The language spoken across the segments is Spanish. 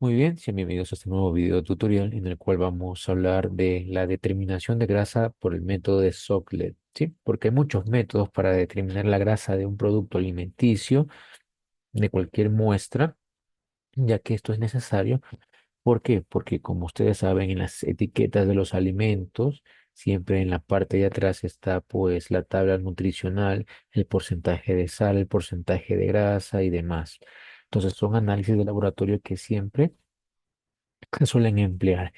Muy bien, sean bienvenidos a este nuevo video tutorial en el cual vamos a hablar de la determinación de grasa por el método de Socklet, ¿sí? Porque hay muchos métodos para determinar la grasa de un producto alimenticio de cualquier muestra, ya que esto es necesario. ¿Por qué? Porque como ustedes saben, en las etiquetas de los alimentos, siempre en la parte de atrás está pues la tabla nutricional, el porcentaje de sal, el porcentaje de grasa y demás. Entonces son análisis de laboratorio que siempre se suelen emplear.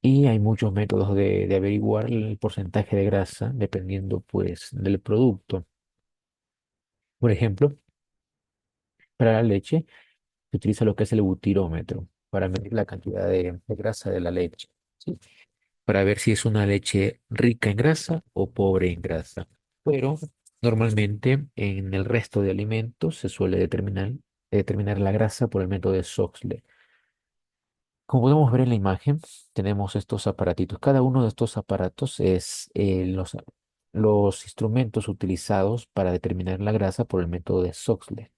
Y hay muchos métodos de averiguar el porcentaje de grasa dependiendo pues del producto. Por ejemplo, para la leche se utiliza lo que es el butirómetro para medir la cantidad de grasa de la leche, ¿sí? Para ver si es una leche rica en grasa o pobre en grasa. Pero normalmente en el resto de alimentos se suele determinar la grasa por el método de Soxhlet. Como podemos ver en la imagen, tenemos estos aparatitos. Cada uno de estos aparatos es los instrumentos utilizados para determinar la grasa por el método de Soxhlet.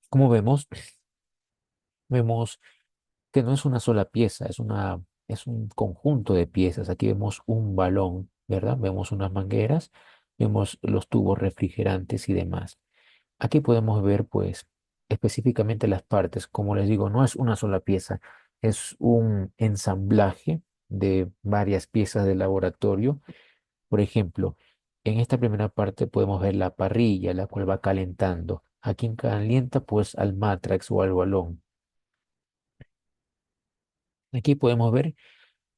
Como vemos que no es una sola pieza, es un conjunto de piezas. Aquí vemos un balón, ¿verdad? Vemos unas mangueras, vemos los tubos refrigerantes y demás. Aquí podemos ver, pues, específicamente las partes. Como les digo, no es una sola pieza, es un ensamblaje de varias piezas de laboratorio. Por ejemplo, en esta primera parte podemos ver la parrilla, la cual va calentando. Aquí calienta, pues, al mátrax o al balón. Aquí podemos ver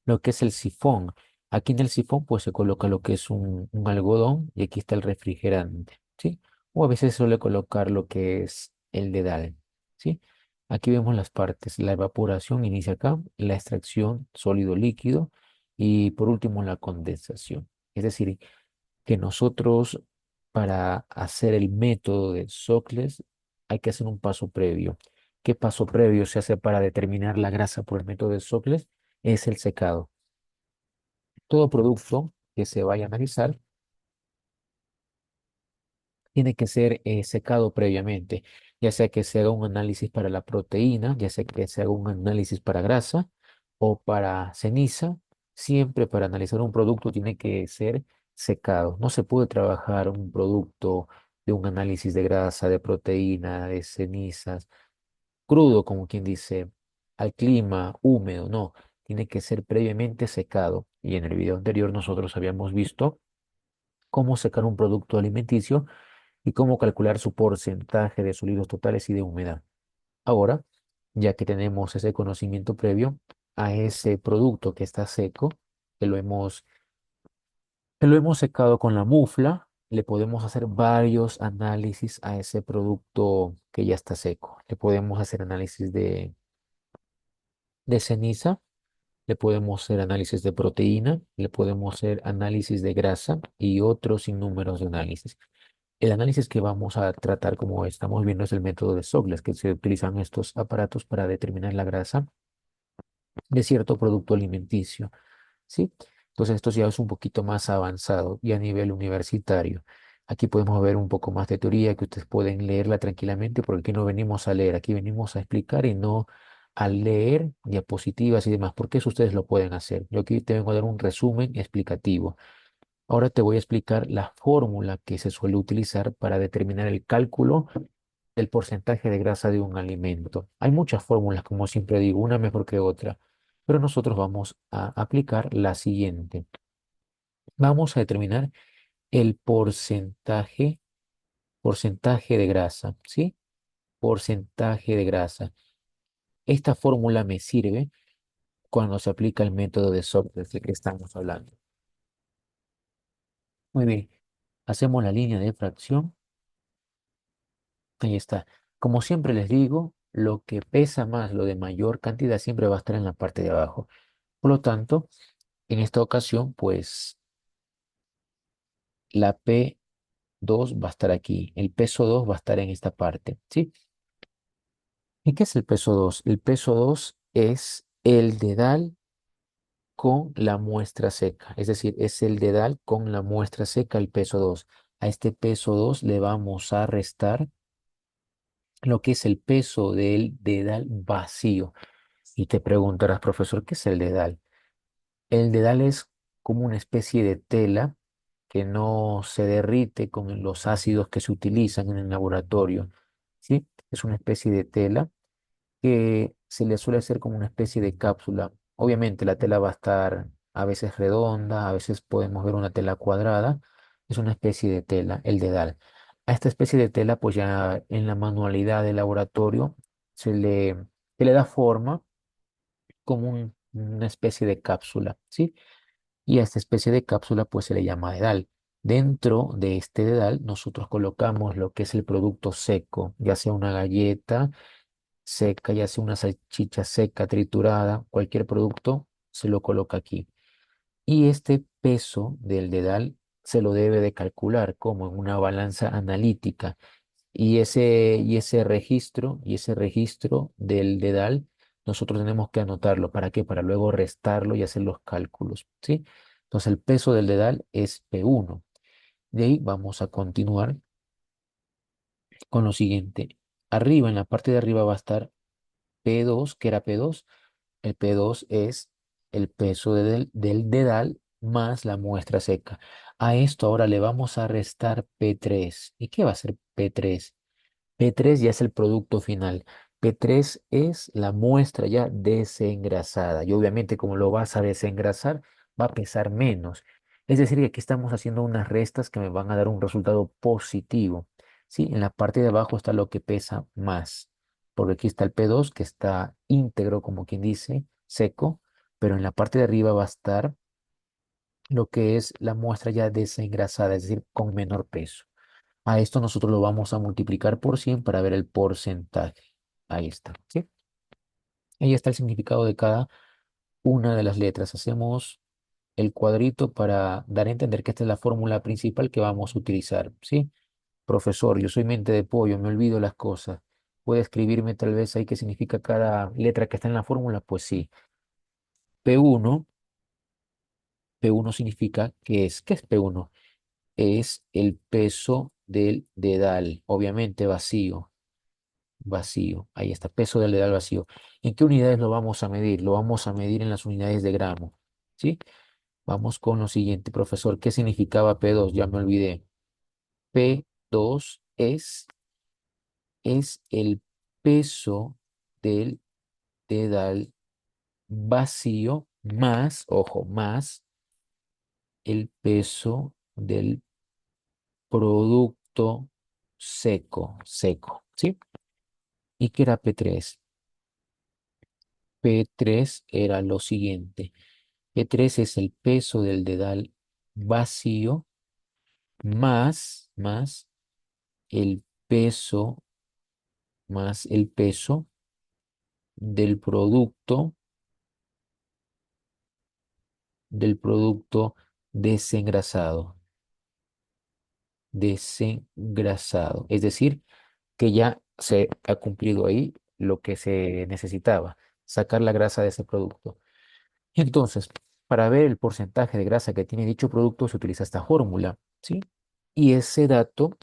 lo que es el sifón. Aquí en el sifón pues se coloca lo que es un algodón y aquí está el refrigerante, ¿sí? O a veces se suele colocar lo que es el dedal, ¿sí? Aquí vemos las partes. La evaporación inicia acá, la extracción sólido líquido y por último la condensación. Es decir, que nosotros para hacer el método de Socles hay que hacer un paso previo. ¿Qué paso previo se hace para determinar la grasa por el método de Socles? Es el secado. Todo producto que se vaya a analizar tiene que ser secado previamente, ya sea que se haga un análisis para la proteína, ya sea que se haga un análisis para grasa o para ceniza. Siempre para analizar un producto tiene que ser secado. No se puede trabajar un producto de un análisis de grasa, de proteína, de cenizas, crudo, como quien dice, al clima, húmedo, no. Tiene que ser previamente secado. Y en el video anterior nosotros habíamos visto cómo secar un producto alimenticio y cómo calcular su porcentaje de sólidos totales y de humedad. Ahora, ya que tenemos ese conocimiento previo a ese producto que está seco, que lo hemos secado con la mufla, le podemos hacer varios análisis a ese producto que ya está seco. Le podemos hacer análisis de ceniza, le podemos hacer análisis de proteína, le podemos hacer análisis de grasa y otros sinnúmeros de análisis. El análisis que vamos a tratar, como estamos viendo, es el método de Sogles, que se utilizan estos aparatos para determinar la grasa de cierto producto alimenticio, ¿sí? Entonces esto ya es un poquito más avanzado y a nivel universitario. Aquí podemos ver un poco más de teoría que ustedes pueden leerla tranquilamente, porque aquí no venimos a leer, aquí venimos a explicar y no a leer diapositivas y demás, porque eso ustedes lo pueden hacer. Yo aquí te vengo a dar un resumen explicativo. Ahora te voy a explicar la fórmula que se suele utilizar para determinar el cálculo del porcentaje de grasa de un alimento. Hay muchas fórmulas, como siempre digo, una mejor que otra, pero nosotros vamos a aplicar la siguiente. Vamos a determinar el porcentaje de grasa, ¿sí? Porcentaje de grasa. Esta fórmula me sirve cuando se aplica el método de Sócrates del que estamos hablando. Muy bien, hacemos la línea de fracción. Ahí está. Como siempre les digo, lo que pesa más, lo de mayor cantidad, siempre va a estar en la parte de abajo. Por lo tanto, en esta ocasión, pues la P2 va a estar aquí. El peso 2 va a estar en esta parte, ¿sí? ¿Y qué es el peso 2? El peso 2 es el dedal con la muestra seca. Es decir, es el dedal con la muestra seca, el peso 2. A este peso 2 le vamos a restar lo que es el peso del dedal vacío. Y te preguntarás, profesor, ¿qué es el dedal? El dedal es como una especie de tela que no se derrite con los ácidos que se utilizan en el laboratorio, ¿sí? Es una especie de tela que se le suele hacer como una especie de cápsula. Obviamente la tela va a estar a veces redonda, a veces podemos ver una tela cuadrada. Es una especie de tela, el dedal. A esta especie de tela, pues ya en la manualidad del laboratorio se le da forma como una especie de cápsula, ¿sí? Y a esta especie de cápsula pues se le llama dedal. Dentro de este dedal nosotros colocamos lo que es el producto seco, ya sea una galleta seca, ya sea una salchicha seca, triturada, cualquier producto se lo coloca aquí. Y este peso del dedal se lo debe de calcular como en una balanza analítica. Y ese registro del dedal, nosotros tenemos que anotarlo. ¿Para qué? Para luego restarlo y hacer los cálculos, ¿sí? Entonces el peso del dedal es P1. De ahí vamos a continuar con lo siguiente. Arriba, en la parte de arriba va a estar P2. ¿Qué era P2? El P2 es el peso del dedal más la muestra seca. A esto ahora le vamos a restar P3. ¿Y qué va a ser P3? P3 ya es el producto final. P3 es la muestra ya desengrasada. Y obviamente como lo vas a desengrasar, va a pesar menos. Es decir, que aquí estamos haciendo unas restas que me van a dar un resultado positivo. ¿Sí? En la parte de abajo está lo que pesa más. Porque aquí está el P2 que está íntegro, como quien dice, seco. Pero en la parte de arriba va a estar lo que es la muestra ya desengrasada, es decir, con menor peso. A esto nosotros lo vamos a multiplicar por 100 para ver el porcentaje. Ahí está, ¿sí? Ahí está el significado de cada una de las letras. Hacemos el cuadrito para dar a entender que esta es la fórmula principal que vamos a utilizar, ¿sí? Profesor, yo soy mente de pollo, me olvido las cosas. ¿Puede escribirme tal vez ahí qué significa cada letra que está en la fórmula? Pues sí. P1, P1 significa ¿qué es P1? Es el peso del dedal, obviamente vacío. Vacío. Ahí está, peso del dedal vacío. ¿En qué unidades lo vamos a medir? Lo vamos a medir en las unidades de gramo. ¿Sí? Vamos con lo siguiente, profesor. ¿Qué significaba P2? Ya me olvidé. P2 es el peso del dedal vacío más, ojo, más el peso del producto seco. ¿Sí? ¿Y qué era P3? P3 era lo siguiente. P3 es el peso del dedal vacío más el peso, más el peso del producto desengrasado. Desengrasado. Es decir, que ya se ha cumplido ahí lo que se necesitaba, sacar la grasa de ese producto. Entonces, para ver el porcentaje de grasa que tiene dicho producto, se utiliza esta fórmula, ¿sí? Y ese dato,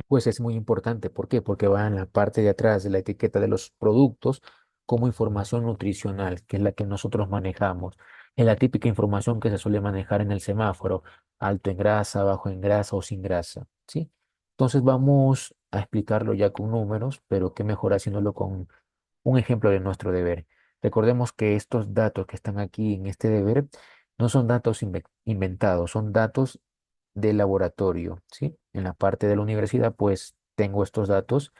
pues es muy importante. ¿Por qué? Porque va en la parte de atrás de la etiqueta de los productos como información nutricional, que es la que nosotros manejamos. Es la típica información que se suele manejar en el semáforo, alto en grasa, bajo en grasa o sin grasa, ¿sí? Entonces vamos a explicarlo ya con números, pero qué mejor haciéndolo con un ejemplo de nuestro deber. Recordemos que estos datos que están aquí en este deber no son datos inventados, son datos de laboratorio, ¿sí? En la parte de la universidad, pues tengo estos datos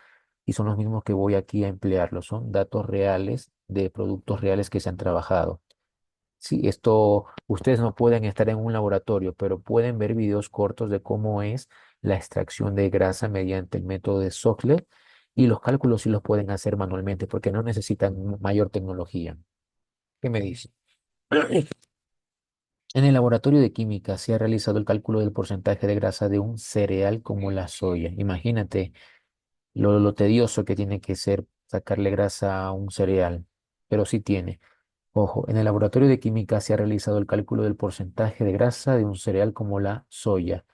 y son los mismos que voy aquí a emplearlos. Son datos reales de productos reales que se han trabajado. Sí, esto ustedes no pueden estar en un laboratorio, pero pueden ver videos cortos de cómo es la extracción de grasa mediante el método de Sockler y los cálculos sí los pueden hacer manualmente porque no necesitan mayor tecnología. ¿Qué me dice? En el laboratorio de química se ha realizado el cálculo del porcentaje de grasa de un cereal como la soya. Imagínate lo tedioso que tiene que ser sacarle grasa a un cereal, pero sí tiene. Ojo, en el laboratorio de química se ha realizado el cálculo del porcentaje de grasa de un cereal como la soya.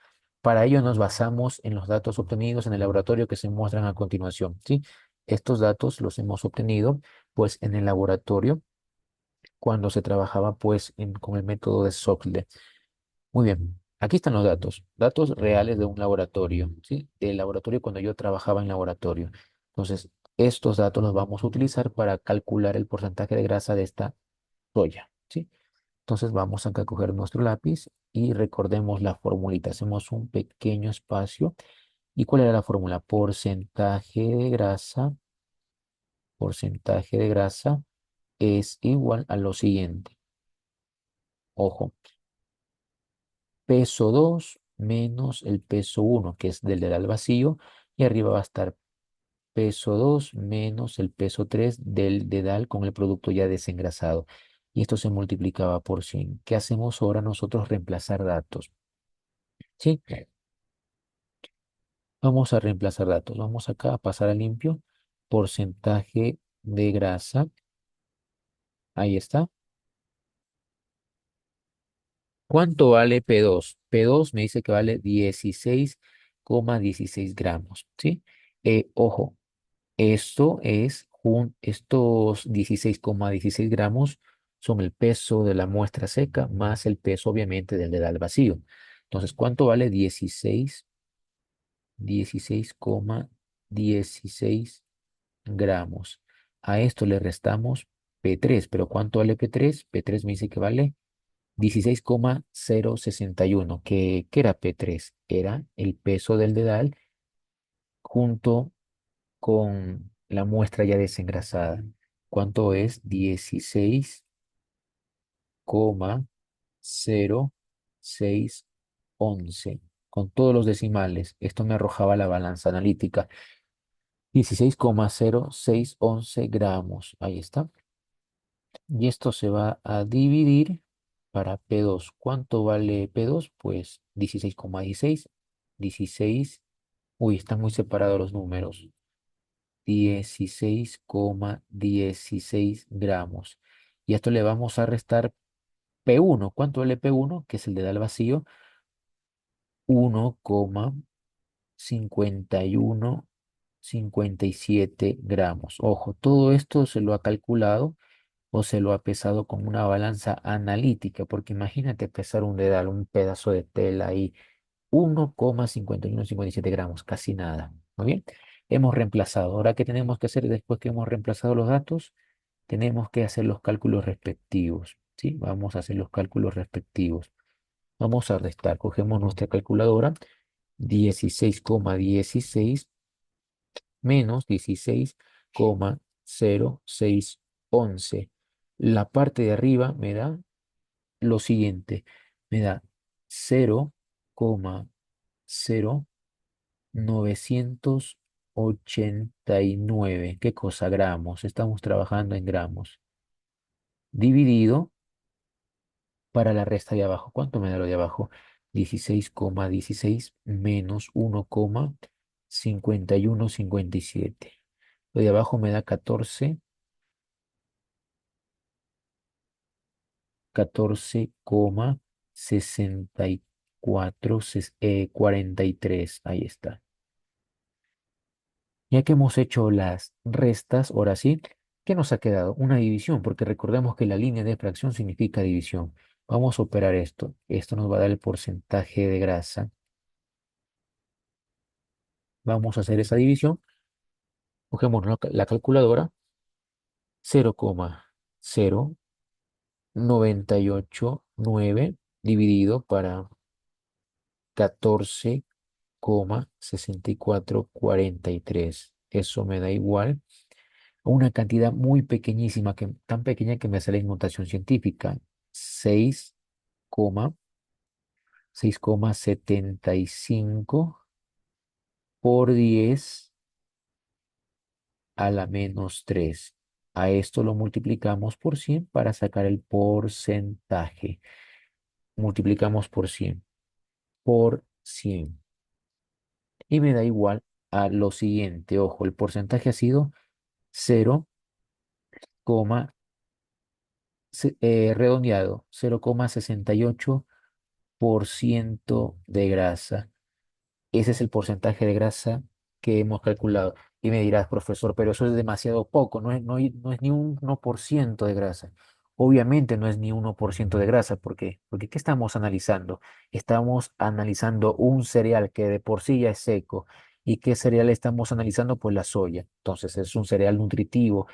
Para ello nos basamos en los datos obtenidos en el laboratorio que se muestran a continuación, ¿sí? Estos datos los hemos obtenido pues en el laboratorio cuando se trabajaba pues con el método de Sockle. Muy bien, aquí están los datos, datos reales de un laboratorio, ¿sí? Del laboratorio cuando yo trabajaba en laboratorio. Entonces, estos datos los vamos a utilizar para calcular el porcentaje de grasa de esta soya, ¿sí? Entonces vamos acá a coger nuestro lápiz y recordemos la formulita. Hacemos un pequeño espacio. ¿Y cuál era la fórmula? Porcentaje de grasa es igual a lo siguiente. Ojo, peso 2 menos el peso 1 que es del dedal vacío, y arriba va a estar peso 2 menos el peso 3 del dedal con el producto ya desengrasado. Y esto se multiplicaba por 100. ¿Qué hacemos ahora nosotros? Reemplazar datos. ¿Sí? Vamos a reemplazar datos. Vamos acá a pasar a limpio. Porcentaje de grasa. Ahí está. ¿Cuánto vale P2? P2 me dice que vale 16,16 gramos, ¿sí? Ojo, estos 16,16 gramos son el peso de la muestra seca más el peso obviamente del dedal vacío. Entonces, ¿cuánto vale 16,16 gramos? A esto le restamos P3, pero ¿cuánto vale P3? P3 me dice que vale 16,061. ¿Qué era P3? Era el peso del dedal junto con la muestra ya desengrasada. ¿Cuánto es? 16,0611. Con todos los decimales. Esto me arrojaba la balanza analítica. 16,0611 gramos. Ahí está. Y esto se va a dividir para P2. ¿Cuánto vale P2? Pues 16,16. 16. Uy, están muy separados los números. 16,16 gramos. Y a esto le vamos a restar P1. ¿Cuánto vale P1? Que es el dedal vacío. 1,5157 gramos. Ojo, todo esto se lo ha calculado o se lo ha pesado con una balanza analítica, porque imagínate pesar un dedal, un pedazo de tela ahí, 1,5157 gramos, casi nada. Muy bien, hemos reemplazado. Ahora, ¿qué tenemos que hacer después que hemos reemplazado los datos? Tenemos que hacer los cálculos respectivos, ¿sí? Vamos a hacer los cálculos respectivos. Vamos a restar, cogemos nuestra calculadora, 16,16 menos 16,0611. La parte de arriba me da lo siguiente, me da 0,0989. ¿Qué cosa? Gramos. Estamos trabajando en gramos. Dividido para la resta de abajo. ¿Cuánto me da lo de abajo? 16,16 menos 1,5157. Lo de abajo me da 14,6443. Ahí está. Ya que hemos hecho las restas, ahora sí, ¿qué nos ha quedado? Una división, porque recordemos que la línea de fracción significa división. Vamos a operar esto. Esto nos va a dar el porcentaje de grasa. Vamos a hacer esa división. Cogemos la calculadora. 0,0989 dividido para 14,6443. Eso me da igual a una cantidad muy pequeñísima, tan pequeña que me sale en notación científica. 6,75 por 10 a la menos 3. A esto lo multiplicamos por 100 para sacar el porcentaje. Multiplicamos por 100 y me da igual a lo siguiente. Ojo, el porcentaje ha sido 0, redondeado, 0,68% de grasa. Ese es el porcentaje de grasa que hemos calculado. Y me dirás, profesor, pero eso es demasiado poco, no es ni un 1% de grasa. Obviamente no es ni 1% de grasa, ¿por qué? Porque ¿qué estamos analizando? Estamos analizando un cereal que de por sí ya es seco. ¿Y qué cereal estamos analizando? Pues la soya. Entonces es un cereal nutritivo,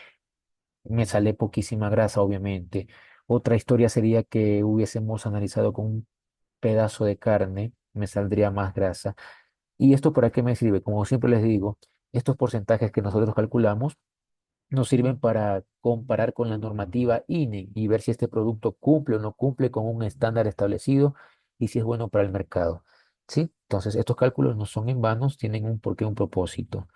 me sale poquísima grasa, obviamente. Otra historia sería que hubiésemos analizado con un pedazo de carne, me saldría más grasa. ¿Y esto para qué me sirve? Como siempre les digo, estos porcentajes que nosotros calculamos nos sirven para comparar con la normativa INE y ver si este producto cumple o no cumple con un estándar establecido y si es bueno para el mercado. ¿Sí? Entonces, estos cálculos no son en vanos, tienen un porqué, un propósito.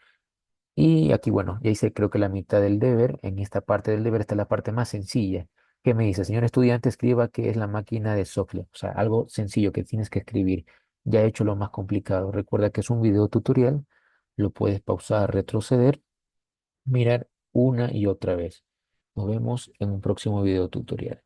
Y aquí, bueno, ya hice creo que la mitad del deber. En esta parte del deber está la parte más sencilla. ¿Qué me dice? Señor estudiante, escriba qué es la máquina de Socler. O sea, algo sencillo que tienes que escribir. Ya he hecho lo más complicado. Recuerda que es un video tutorial. Lo puedes pausar, retroceder, mirar una y otra vez. Nos vemos en un próximo video tutorial.